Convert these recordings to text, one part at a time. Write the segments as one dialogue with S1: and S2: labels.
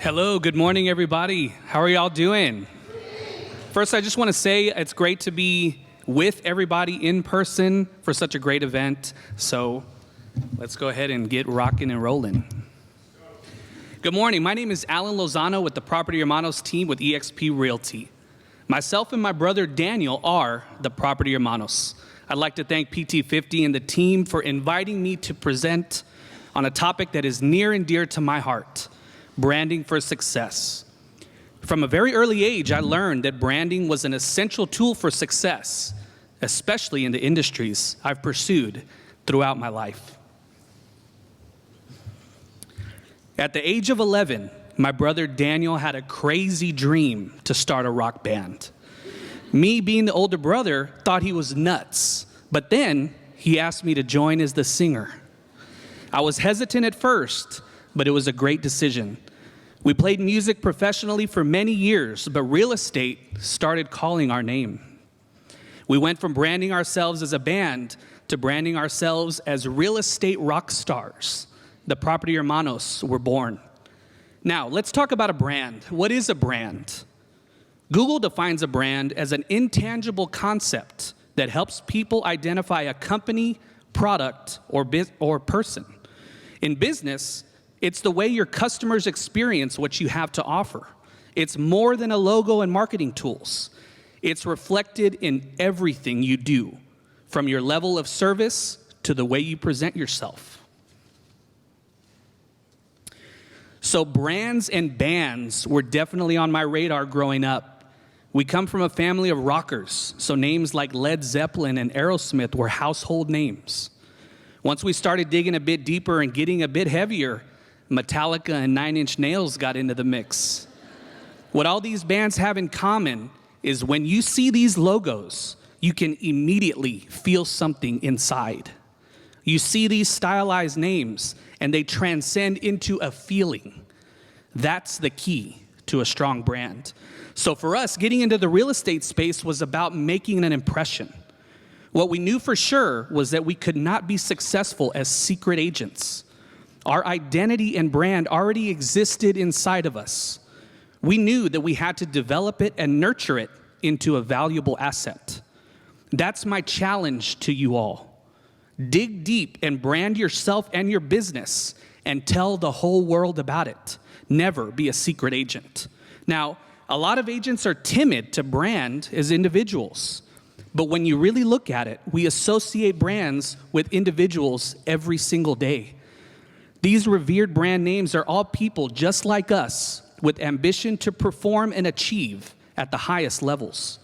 S1: Hello, good morning, everybody. How are y'all doing? First, I just want to say it's great to be with everybody in person for such a great event. So let's go ahead and get rocking and rolling. Good morning. My name is Alan Lozano with the Property Hermanos team with eXp Realty. Myself and my brother Daniel are the Property Hermanos. I'd like to thank PT50 and the team for inviting me to present on a topic that is near and dear to my heart: branding for success. From a very early age, I learned that branding was an essential tool for success, especially in the industries I've pursued throughout my life. At the age of 11, my brother Daniel had a crazy dream to start a rock band. Me, being the older brother, thought he was nuts, but then he asked me to join as the singer. I was hesitant at first, but it was a great decision. We played music professionally for many years, but real estate started calling our name. We went from branding ourselves as a band to branding ourselves as real estate rock stars. The Property Hermanos were born. Now, let's talk about a brand. What is a brand? Google defines a brand as an intangible concept that helps people identify a company, product, or person. In business, it's the way your customers experience what you have to offer. It's more than a logo and marketing tools. It's reflected in everything you do, from your level of service to the way you present yourself. So brands and bands were definitely on my radar growing up. We come from a family of rockers, so names like Led Zeppelin and Aerosmith were household names. Once we started digging a bit deeper and getting a bit heavier, Metallica and 9 Inch Nails got into the mix. What all these bands have in common is when you see these logos, you can immediately feel something inside. You see these stylized names, and they transcend into a feeling. That's the key to a strong brand. So for us, getting into the real estate space was about making an impression. What we knew for sure was that we could not be successful as secret agents. Our identity and brand already existed inside of us. We knew that we had to develop it and nurture it into a valuable asset. That's my challenge to you all. Dig deep and brand yourself and your business and tell the whole world about it. Never be a secret agent. Now, a lot of agents are timid to brand as individuals. But when you really look at it, we associate brands with individuals every single day. These revered brand names are all people just like us with ambition to perform and achieve at the highest levels.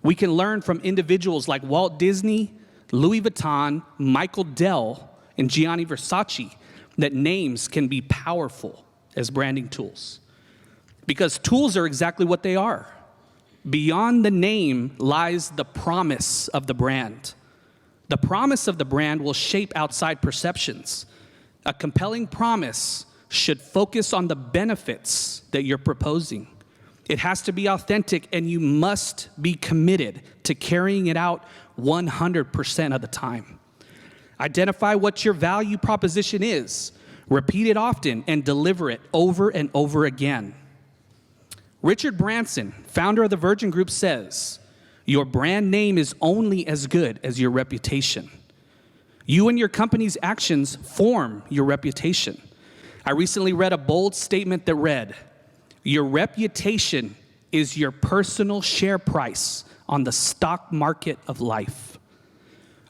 S1: We can learn from individuals like Walt Disney, Louis Vuitton, Michael Dell, and Gianni Versace that names can be powerful as branding tools. Because tools are exactly what they are. Beyond the name lies the promise of the brand. The promise of the brand will shape outside perceptions. A compelling promise should focus on the benefits that you're proposing. It has to be authentic, and you must be committed to carrying it out 100% of the time. Identify what your value proposition is, repeat it often, and deliver it over and over again. Richard Branson, founder of the Virgin Group, says, "Your brand name is only as good as your reputation." You and your company's actions form your reputation. I recently read a bold statement that read, "Your reputation is your personal share price on the stock market of life."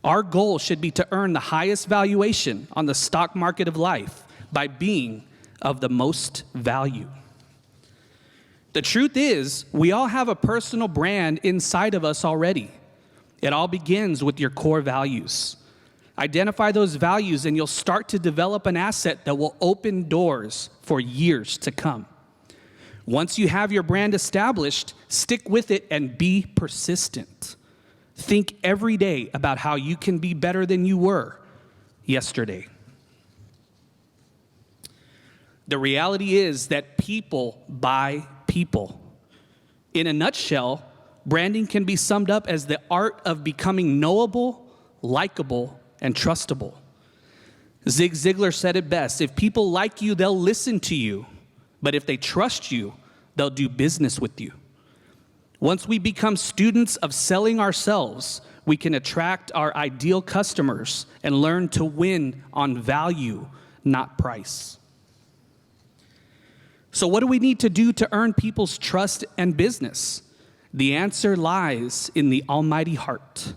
S1: Our goal should be to earn the highest valuation on the stock market of life by being of the most value. The truth is, we all have a personal brand inside of us already. It all begins with your core values. Identify those values and you'll start to develop an asset that will open doors for years to come. Once you have your brand established, stick with it and be persistent. Think every day about how you can be better than you were yesterday. The reality is that people buy people. In a nutshell, branding can be summed up as the art of becoming knowable, likable, and trustable. Zig Ziglar said it best: if people like you, they'll listen to you. But if they trust you, they'll do business with you. Once we become students of selling ourselves, we can attract our ideal customers and learn to win on value, not price. So what do we need to do to earn people's trust and business? The answer lies in the almighty heart.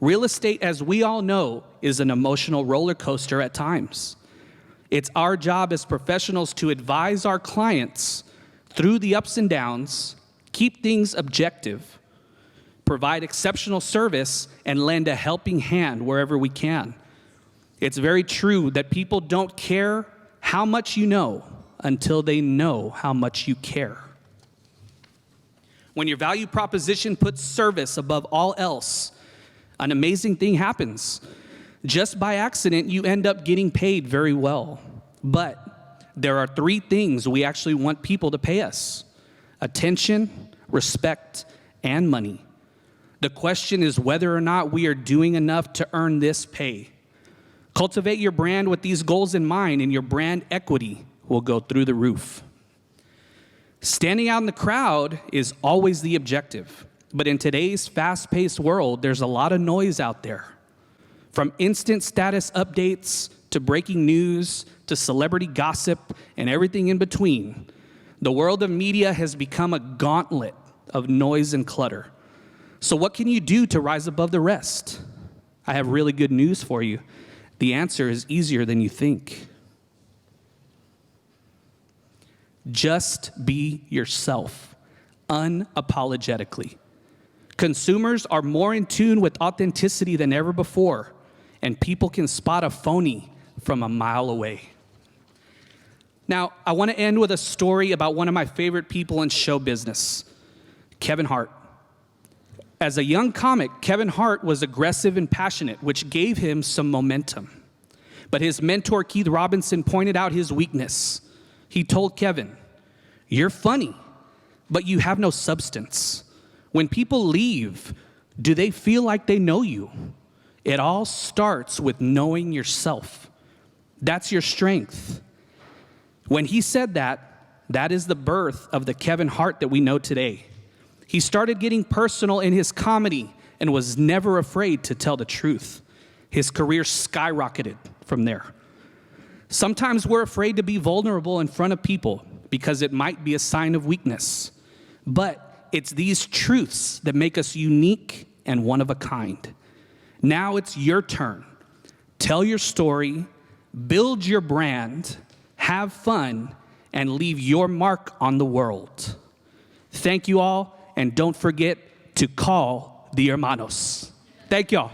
S1: Real estate, as we all know, is an emotional roller coaster at times. It's our job as professionals to advise our clients through the ups and downs, keep things objective, provide exceptional service, and lend a helping hand wherever we can. It's very true that people don't care how much you know until they know how much you care. When your value proposition puts service above all else, an amazing thing happens. Just by accident, you end up getting paid very well. But there are 3 things we actually want people to pay us: attention, respect, and money. The question is whether or not we are doing enough to earn this pay. Cultivate your brand with these goals in mind, and your brand equity will go through the roof. Standing out in the crowd is always the objective. But in today's fast-paced world, there's a lot of noise out there. From instant status updates to breaking news to celebrity gossip and everything in between, the world of media has become a gauntlet of noise and clutter. So what can you do to rise above the rest? I have really good news for you. The answer is easier than you think. Just be yourself, unapologetically. Consumers are more in tune with authenticity than ever before, and people can spot a phony from a mile away. Now, I want to end with a story about one of my favorite people in show business, Kevin Hart. As a young comic, Kevin Hart was aggressive and passionate, which gave him some momentum. But his mentor, Keith Robinson, pointed out his weakness. He told Kevin, "You're funny, but you have no substance. When people leave, do they feel like they know you? It all starts with knowing yourself. That's your strength." When he said that, that is the birth of the Kevin Hart that we know today. He started getting personal in his comedy and was never afraid to tell the truth. His career skyrocketed from there. Sometimes we're afraid to be vulnerable in front of people because it might be a sign of weakness. But it's these truths that make us unique and one of a kind. Now it's your turn. Tell your story, build your brand, have fun, and leave your mark on the world. Thank you all, and don't forget to call the hermanos. Thank you all.